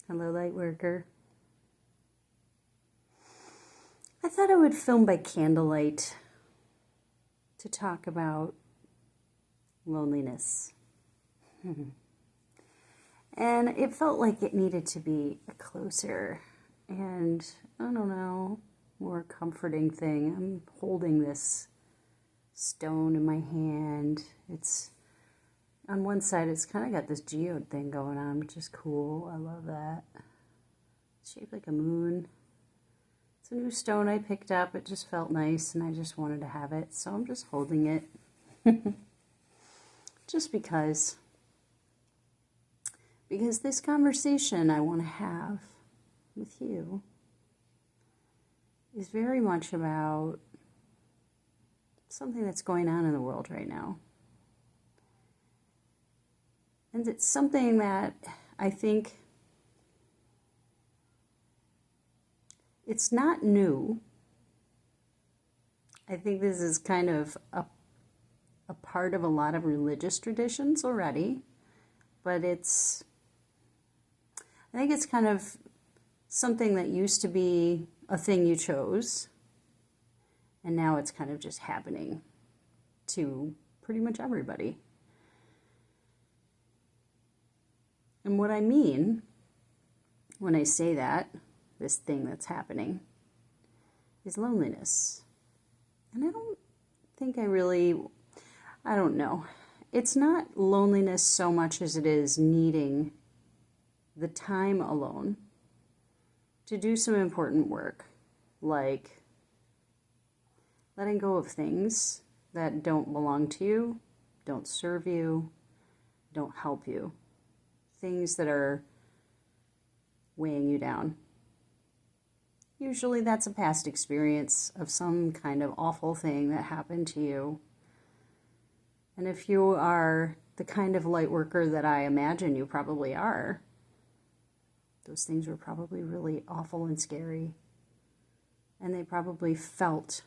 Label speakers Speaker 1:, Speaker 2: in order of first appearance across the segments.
Speaker 1: Hello, light worker. I thought I would film by candlelight to talk about loneliness. And it felt like it needed to be a closer and, I don't know, more comforting thing. I'm holding this stone in my hand. It's on one side, it's kind of got this geode thing going on, which is cool. I love that. It's shaped like a moon. It's a new stone I picked up. It just felt nice, and I just wanted to have it. So I'm just holding it. Just because. Because this conversation I want to have with you is very much about something that's going on in the world right now. And it's something that I think it's not new. I think this is kind of a part of a lot of religious traditions already, but I think it's kind of something that used to be a thing you chose, and now it's kind of just happening to pretty much everybody. And what I mean when I say that, this thing that's happening, is loneliness. And I don't think I don't know. It's not loneliness so much as it is needing the time alone to do some important work, like letting go of things that don't belong to you, don't serve you, don't help you. Things that are weighing you down. Usually that's a past experience of some kind of awful thing that happened to you. And if you are the kind of light worker that I imagine you probably are, those things were probably really awful and scary. And they probably felt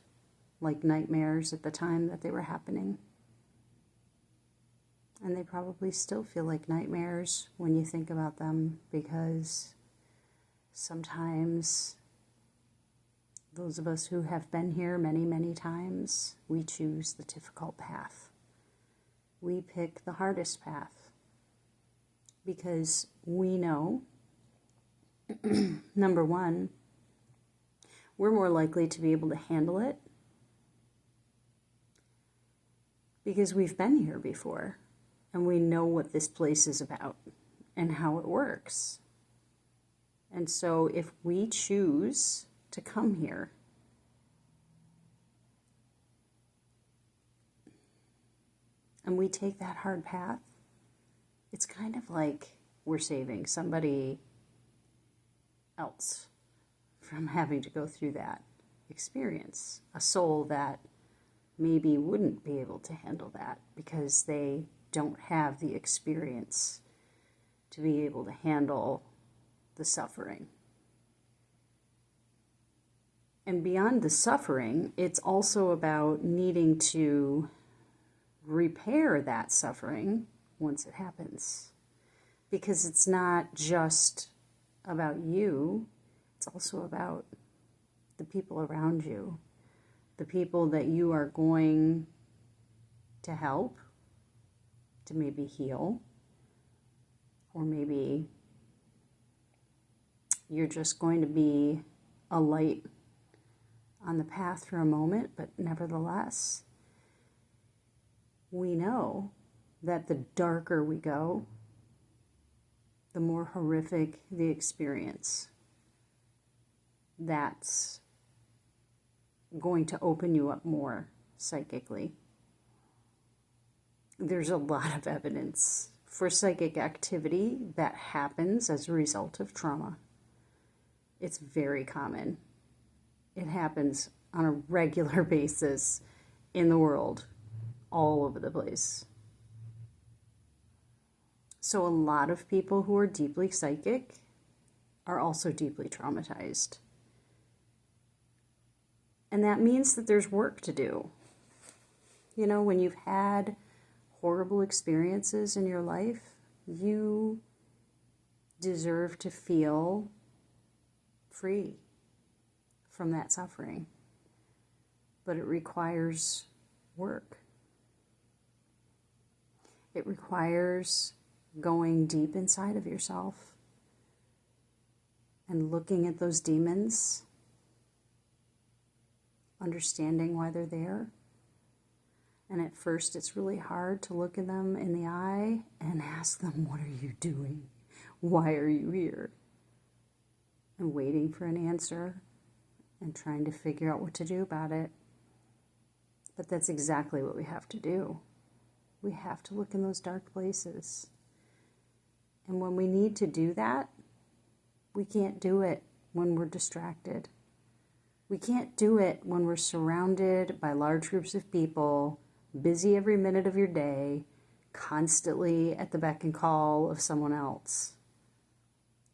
Speaker 1: like nightmares at the time that they were happening. And they probably still feel like nightmares when you think about them, because sometimes those of us who have been here many, many times, we choose the difficult path. We pick the hardest path because we know, number one, we're more likely to be able to handle it because we've been here before. And we know what this place is about and how it works. And so if we choose to come here, and we take that hard path, it's kind of like we're saving somebody else from having to go through that experience. A soul that maybe wouldn't be able to handle that because they don't have the experience to be able to handle the suffering. And beyond the suffering, it's also about needing to repair that suffering once it happens. Because it's not just about you, it's also about the people around you, the people that you are going to help, to maybe heal, or maybe you're just going to be a light on the path for a moment, but nevertheless, we know that the darker we go, the more horrific the experience. That's going to open you up more psychically. There's a lot of evidence for psychic activity that happens as a result of trauma. It's very common. It happens on a regular basis in the world, all over the place. So a lot of people who are deeply psychic are also deeply traumatized. And that means that there's work to do. You know, when you've had horrible experiences in your life, you deserve to feel free from that suffering. But it requires work. It requires going deep inside of yourself and looking at those demons, understanding why they're there. And at first it's really hard to look at them in the eye and ask them, what are you doing? Why are you here? And waiting for an answer and trying to figure out what to do about it. But that's exactly what we have to do. We have to look in those dark places. And when we need to do that, we can't do it when we're distracted. We can't do it when we're surrounded by large groups of people, busy every minute of your day, constantly at the beck and call of someone else.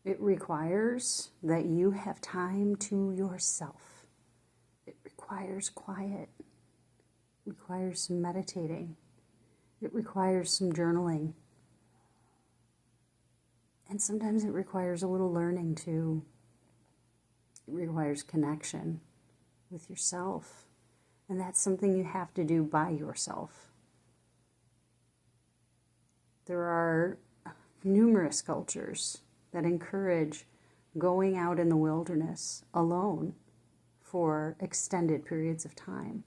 Speaker 1: It requires that you have time to yourself. It requires quiet. It requires some meditating. It requires some journaling. And sometimes it requires a little learning too. It requires connection with yourself. And that's something you have to do by yourself. There are numerous cultures that encourage going out in the wilderness alone for extended periods of time.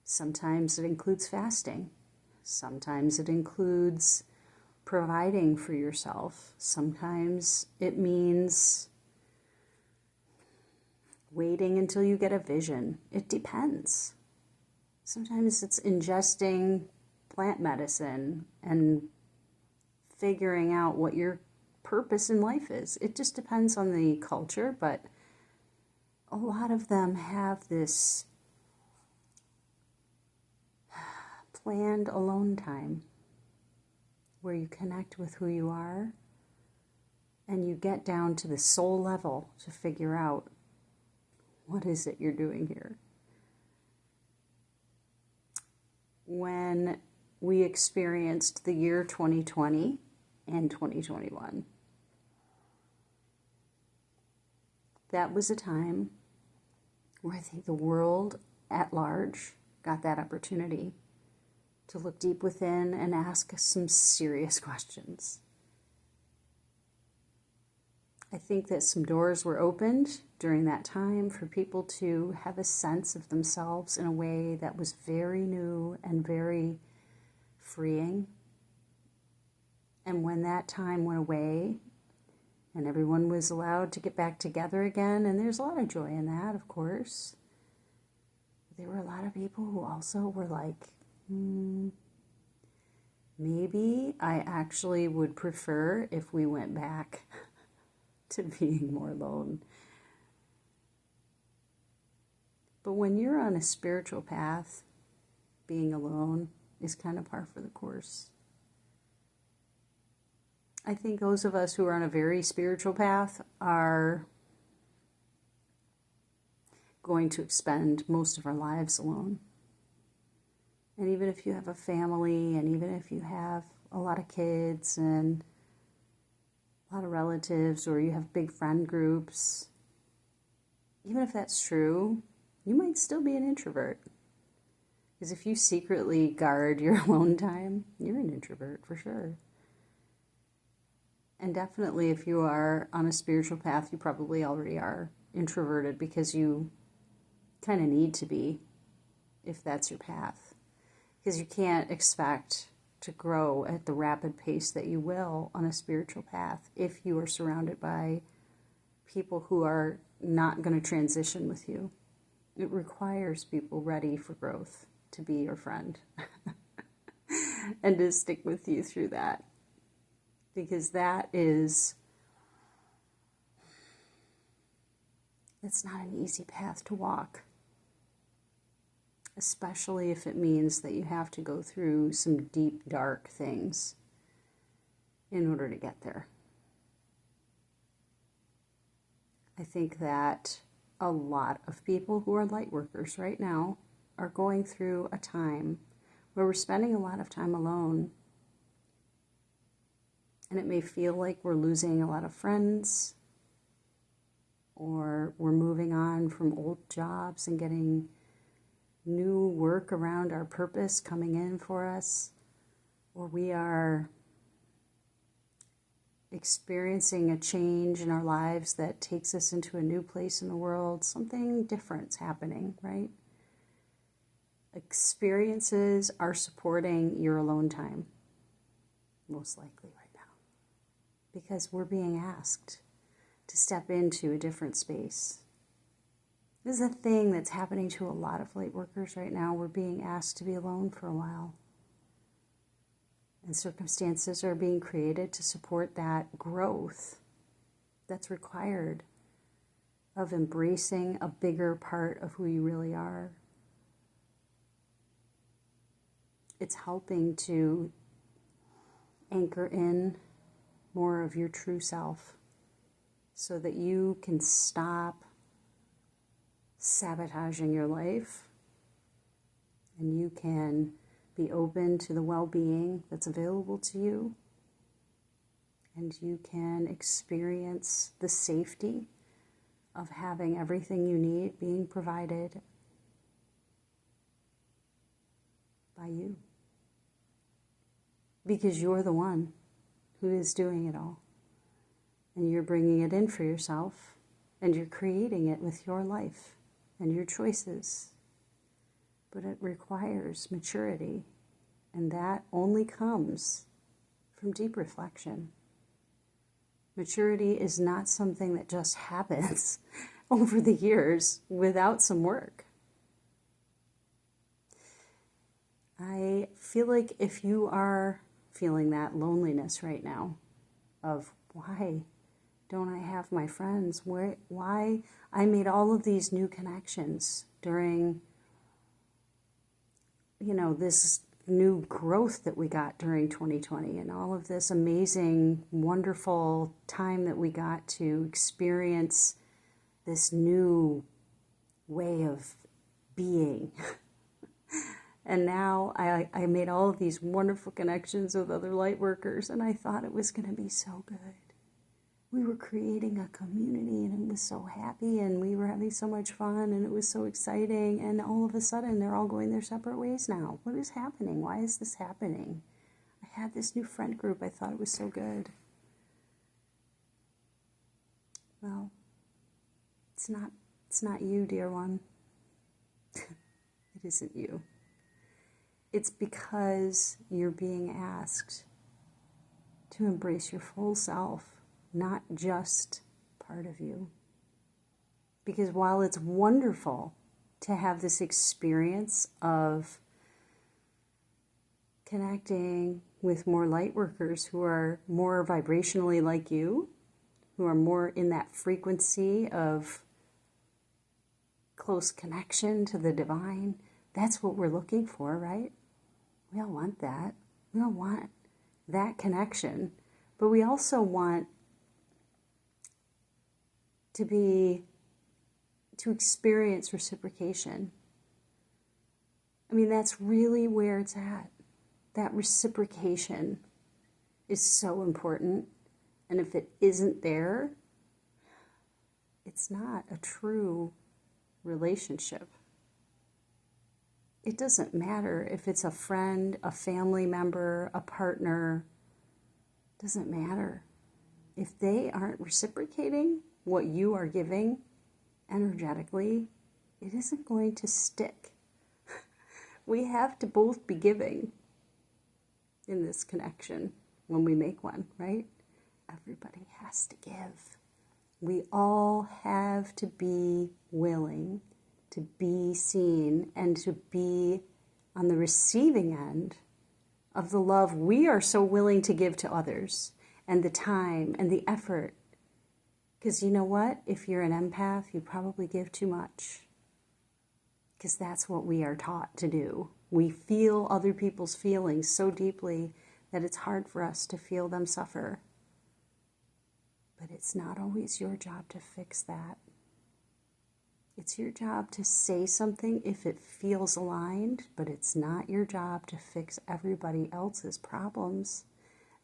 Speaker 1: Sometimes it includes fasting. Sometimes it includes providing for yourself. Sometimes it means waiting until you get a vision. It depends. Sometimes it's ingesting plant medicine and figuring out what your purpose in life is. It just depends on the culture, but a lot of them have this planned alone time where you connect with who you are and you get down to the soul level to figure out what is it you're doing here. When we experienced the year 2020 and 2021, that was a time where I think the world at large got that opportunity to look deep within and ask some serious questions. I think that some doors were opened during that time for people to have a sense of themselves in a way that was very new and very freeing. And when that time went away and everyone was allowed to get back together again, and there's a lot of joy in that, of course, there were a lot of people who also were like, maybe I actually would prefer if we went back to being more alone. But when you're on a spiritual path, being alone is kind of par for the course. I think those of us who are on a very spiritual path are going to spend most of our lives alone. And even if you have a family, and even if you have a lot of kids and a lot of relatives, or you have big friend groups, even if that's true, you might still be an introvert. Because if you secretly guard your alone time, you're an introvert for sure. And definitely if you are on a spiritual path, you probably already are introverted because you kind of need to be if that's your path. Because you can't expect to grow at the rapid pace that you will on a spiritual path if you are surrounded by people who are not going to transition with you. It requires people ready for growth to be your friend and to stick with you through that. Because it's not an easy path to walk. Especially if it means that you have to go through some deep, dark things in order to get there. I think that a lot of people who are light workers right now are going through a time where we're spending a lot of time alone. And it may feel like we're losing a lot of friends, or we're moving on from old jobs and getting new work around our purpose coming in for us, or we are experiencing a change in our lives that takes us into a new place in the world. Something different's happening, right? Experiences are supporting your alone time, most likely right now, because we're being asked to step into a different space. This is a thing that's happening to a lot of light workers right now. We're being asked to be alone for a while. And circumstances are being created to support that growth that's required of embracing a bigger part of who you really are. It's helping to anchor in more of your true self so that you can stop sabotaging your life and you can be open to the well-being that's available to you, and you can experience the safety of having everything you need being provided by you, because you're the one who is doing it all, and you're bringing it in for yourself, and you're creating it with your life and your choices. But it requires maturity, and that only comes from deep reflection. Maturity is not something that just happens over the years without some work. I feel like if you are feeling that loneliness right now of why don't I have my friends? Why I made all of these new connections during this new growth that we got during 2020 and all of this amazing, wonderful time that we got to experience this new way of being. And now I made all of these wonderful connections with other light workers, and I thought it was going to be so good. We were creating a community, and it was so happy, and we were having so much fun, and it was so exciting, and all of a sudden they're all going their separate ways now. What is happening? Why is this happening? I had this new friend group. I thought it was so good. Well, it's not you, dear one. It isn't you. It's because you're being asked to embrace your full self, not just part of you. Because while it's wonderful to have this experience of connecting with more light workers who are more vibrationally like you, who are more in that frequency of close connection to the divine, that's what we're looking for, right? We all want that. We all want that connection. But we also want to experience reciprocation. I mean, that's really where it's at. That reciprocation is so important. And if it isn't there, it's not a true relationship. It doesn't matter if it's a friend, a family member, a partner. It doesn't matter. If they aren't reciprocating what you are giving energetically, it isn't going to stick. We have to both be giving in this connection when we make one, right? Everybody has to give. We all have to be willing to be seen and to be on the receiving end of the love we are so willing to give to others, and the time and the effort. Because you know what? If you're an empath, you probably give too much. Because that's what we are taught to do. We feel other people's feelings so deeply that it's hard for us to feel them suffer. But it's not always your job to fix that. It's your job to say something if it feels aligned, but it's not your job to fix everybody else's problems.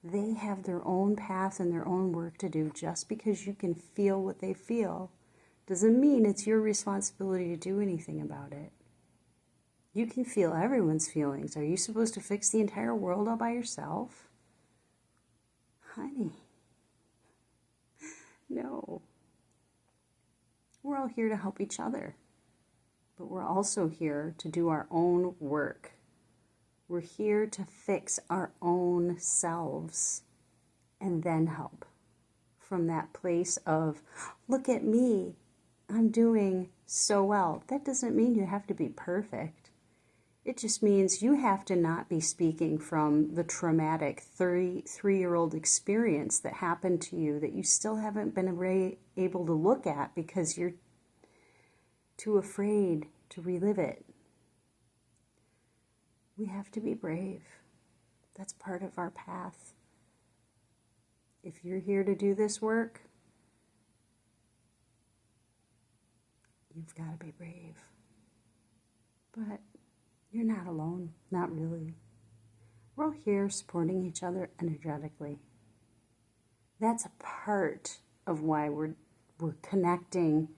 Speaker 1: They have their own path and their own work to do. Just because you can feel what they feel doesn't mean it's your responsibility to do anything about it. You can feel everyone's feelings. Are you supposed to fix the entire world all by yourself? Honey, no. We're all here to help each other, but we're also here to do our own work. We're here to fix our own selves and then help from that place of, look at me, I'm doing so well. That doesn't mean you have to be perfect. It just means you have to not be speaking from the traumatic 33-year-old experience that happened to you that you still haven't been able to look at because you're too afraid to relive it. We have to be brave. That's part of our path. If you're here to do this work, you've got to be brave. But you're not alone. Not really. We're all here supporting each other energetically. That's a part of why we're connecting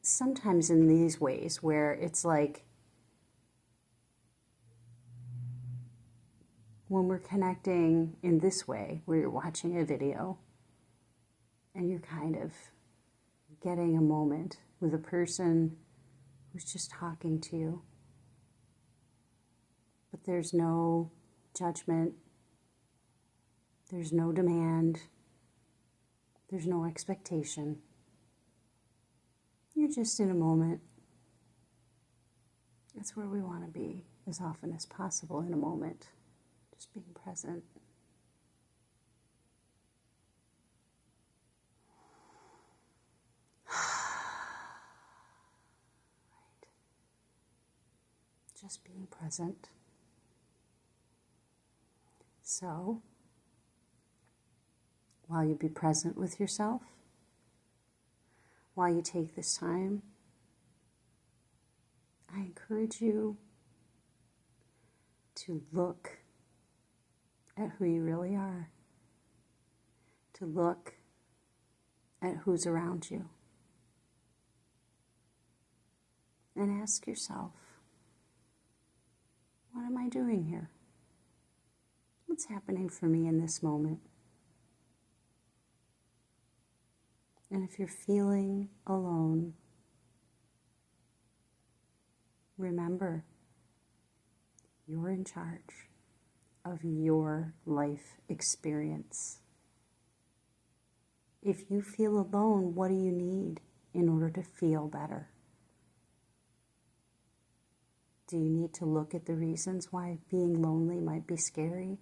Speaker 1: sometimes in these ways where it's like when we're connecting in this way, where you're watching a video and you're kind of getting a moment with a person who's just talking to you. But there's no judgment, there's no demand, there's no expectation. You're just in a moment. That's where we want to be as often as possible, in a moment. Just being present. Right. Just being present. So, while you be present with yourself, while you take this time, I encourage you to look at who you really are, to look at who's around you, and ask yourself, what am I doing here? What's happening for me in this moment? And if you're feeling alone, remember, you're in charge of your life experience. If you feel alone, what do you need in order to feel better? Do you need to look at the reasons why being lonely might be scary?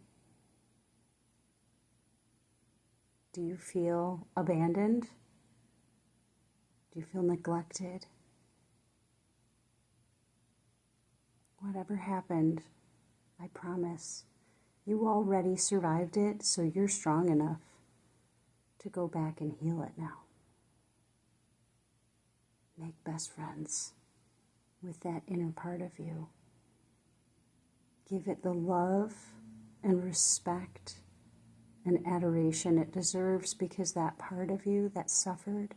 Speaker 1: Do you feel abandoned? Do you feel neglected? Whatever happened, I promise, you already survived it, so you're strong enough to go back and heal it now. Make best friends with that inner part of you. Give it the love and respect and adoration it deserves, because that part of you that suffered,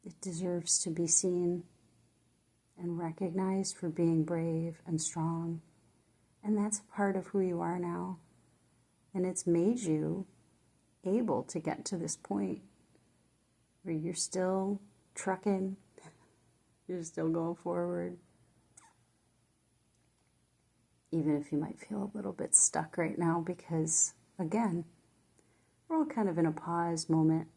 Speaker 1: it deserves to be seen and recognized for being brave and strong. And that's a part of who you are now. And it's made you able to get to this point where you're still trucking, you're still going forward. Even if you might feel a little bit stuck right now, because, again, we're all kind of in a pause moment.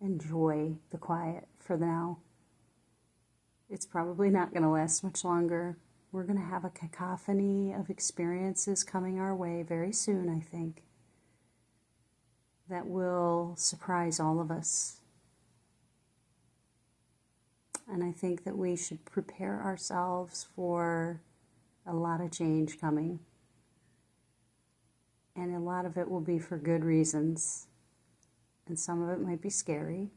Speaker 1: Enjoy the quiet for now. It's probably not going to last much longer. We're going to have a cacophony of experiences coming our way very soon, I think, that will surprise all of us. And I think that we should prepare ourselves for a lot of change coming. And a lot of it will be for good reasons. And some of it might be scary.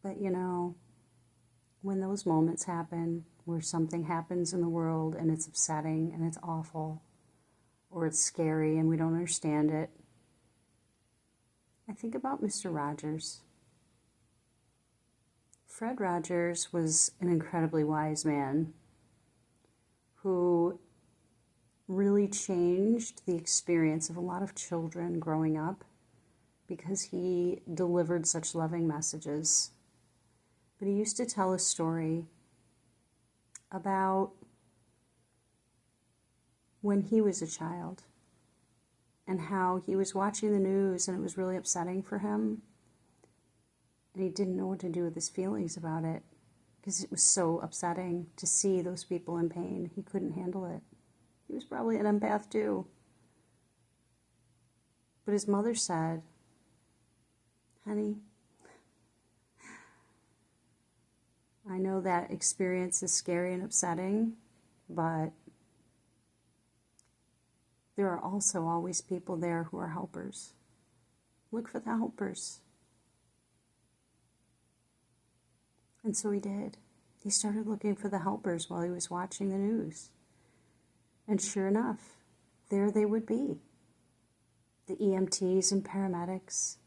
Speaker 1: But you know, when those moments happen, where something happens in the world and it's upsetting and it's awful, or it's scary and we don't understand it, I think about Mr. Rogers. Fred Rogers was an incredibly wise man who really changed the experience of a lot of children growing up because he delivered such loving messages. But he used to tell a story about when he was a child and how he was watching the news and it was really upsetting for him. And he didn't know what to do with his feelings about it because it was so upsetting to see those people in pain. He couldn't handle it. He was probably an empath too. But his mother said, "Honey, I know that experience is scary and upsetting, but there are also always people there who are helpers. Look for the helpers." And so he did. He started looking for the helpers while he was watching the news. And sure enough, there they would be. The EMTs and paramedics,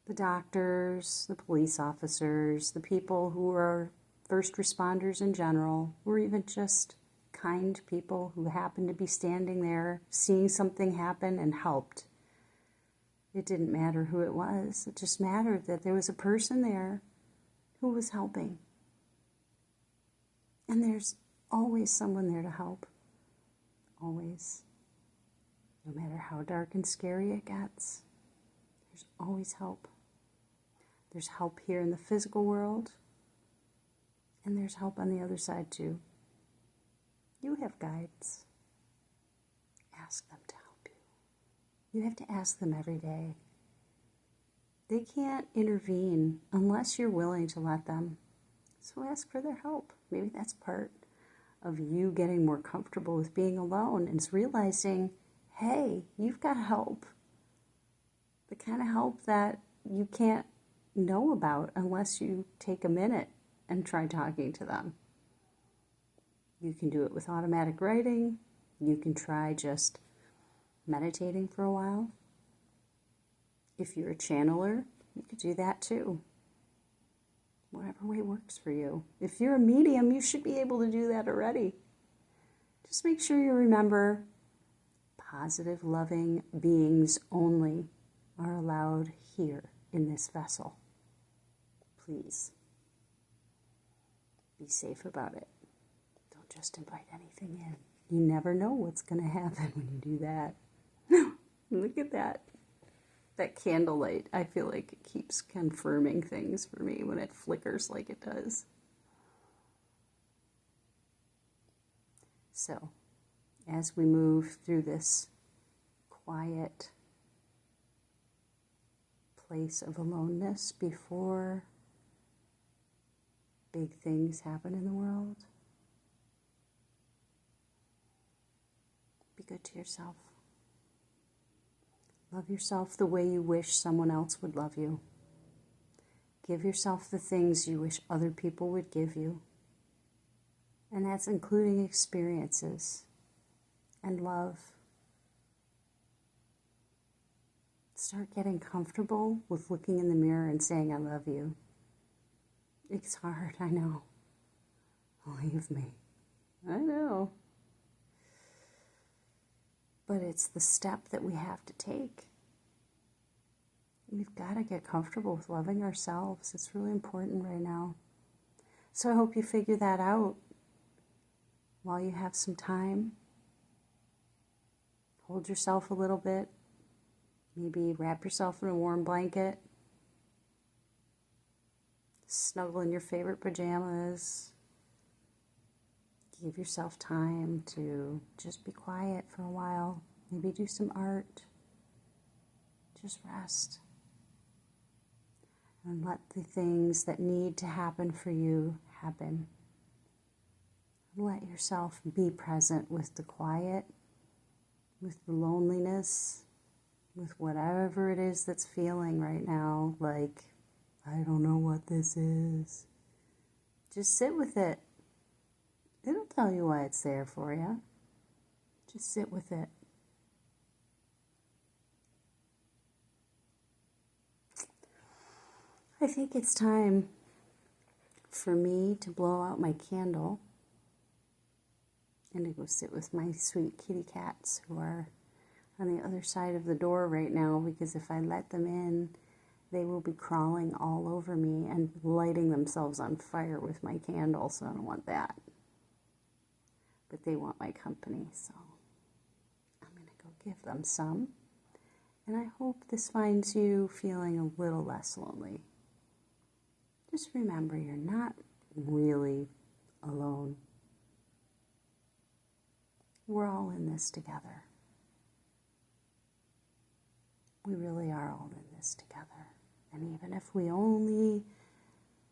Speaker 1: the doctors, the police officers, the people who are first responders in general, or even just kind people who happened to be standing there, seeing something happen and helped. It didn't matter who it was. It just mattered that there was a person there who was helping. And there's always someone there to help. Always. No matter how dark and scary it gets, there's always help. There's help here in the physical world, and there's help on the other side too. You have guides. Ask them to help you. You have to ask them every day. They can't intervene unless you're willing to let them. So ask for their help. Maybe that's part of you getting more comfortable with being alone, is realizing, hey, you've got help. The kind of help that you can't know about unless you take a minute and try talking to them. You can do it with automatic writing. You can try just meditating for a while. If you're a channeler, you could do that too. Whatever way works for you. If you're a medium, you should be able to do that already. Just make sure you remember positive, loving beings only are allowed here in this vessel. Please be safe about it. Don't just invite anything in. You never know what's going to happen when you do that. Look at that. That candlelight, I feel like it keeps confirming things for me when it flickers like it does. So, as we move through this quiet place of aloneness before big things happen in the world, be good to yourself. Love yourself the way you wish someone else would love you. Give yourself the things you wish other people would give you. And that's including experiences and love. Start getting comfortable with looking in the mirror and saying, "I love you." It's hard, I know. Believe me. I know. But it's the step that we have to take. We've got to get comfortable with loving ourselves. It's really important right now. So I hope you figure that out while you have some time. Hold yourself a little bit. Maybe wrap yourself in a warm blanket. Snuggle in your favorite pajamas. Give yourself time to just be quiet for a while. Maybe do some art. Just rest. And let the things that need to happen for you happen. Let yourself be present with the quiet, with the loneliness, with whatever it is that's feeling right now, like, I don't know what this is. Just sit with it. It'll tell you why it's there for you. Just sit with it. I think it's time for me to blow out my candle and to go sit with my sweet kitty cats who are on the other side of the door right now, because if I let them in, they will be crawling all over me and lighting themselves on fire with my candle, so I don't want that. But they want my company, so I'm going to go give them some. And I hope this finds you feeling a little less lonely. Just remember, you're not really alone. We're all in this together. We really are all in this together. And even if we only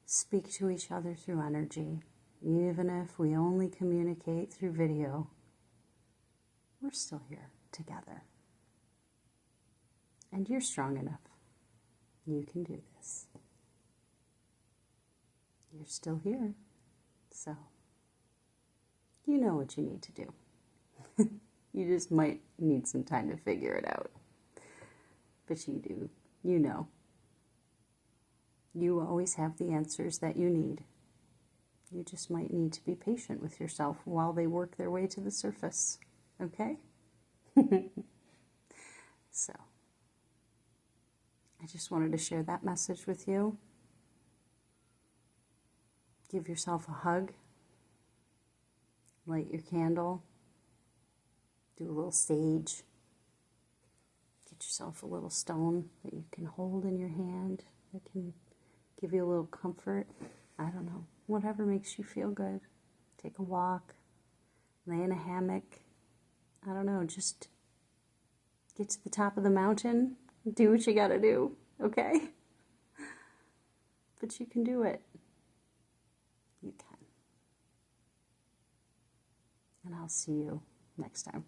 Speaker 1: speak to each other through energy, even if we only communicate through video, we're still here together. And you're strong enough. You can do this. You're still here. So, you know what you need to do. You just might need some time to figure it out. But you do. You know. You always have the answers that you need. You just might need to be patient with yourself while they work their way to the surface. Okay? So, I just wanted to share that message with you. Give yourself a hug. Light your candle. Do a little sage. Get yourself a little stone that you can hold in your hand that can give you a little comfort. I don't know. Whatever makes you feel good. Take a walk. Lay in a hammock. I don't know. Just get to the top of the mountain. Do what you gotta do. Okay? But you can do it. You can. And I'll see you next time.